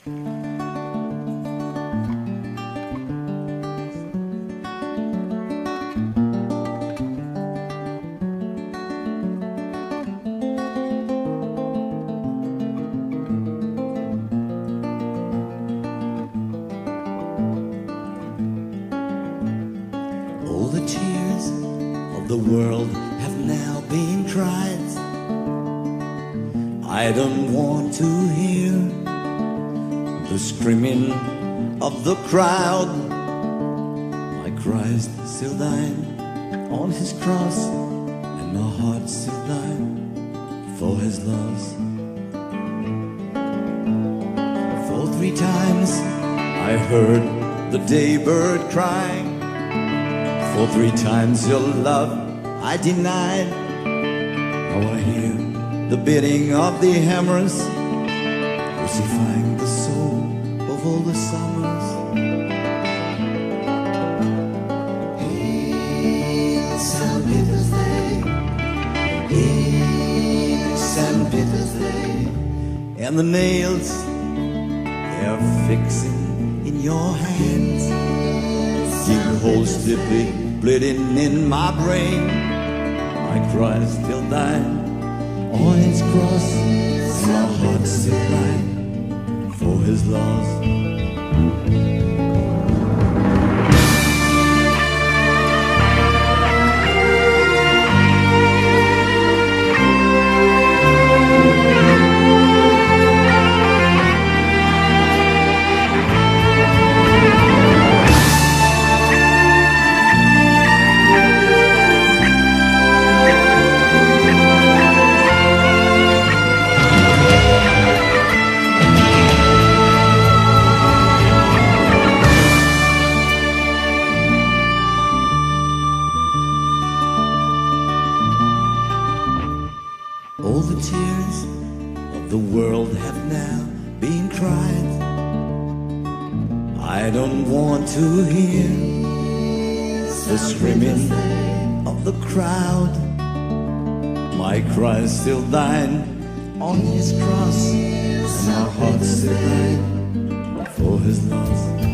All the tears of the world have now been cried. I don't want to hear the screaming of the crowd. My Christ still died on his cross, and my heart still died for his loss. For 3 times I heard the daybird crying. For 3 times your love I denied. Now I hear the beating of the hammers, crucifying the soul of all the summers. In St. Peter's Day, in St. Peter's Day, and the nails they are fixing in your hands, dig holes deeply bleeding in my brain. My Christ still died on his cross, and my heart still died for his loss. All the tears of the world have now been cried. I don't want to hear the screaming of the crowd. My Christ still died on his cross, and my heart still died for his loss.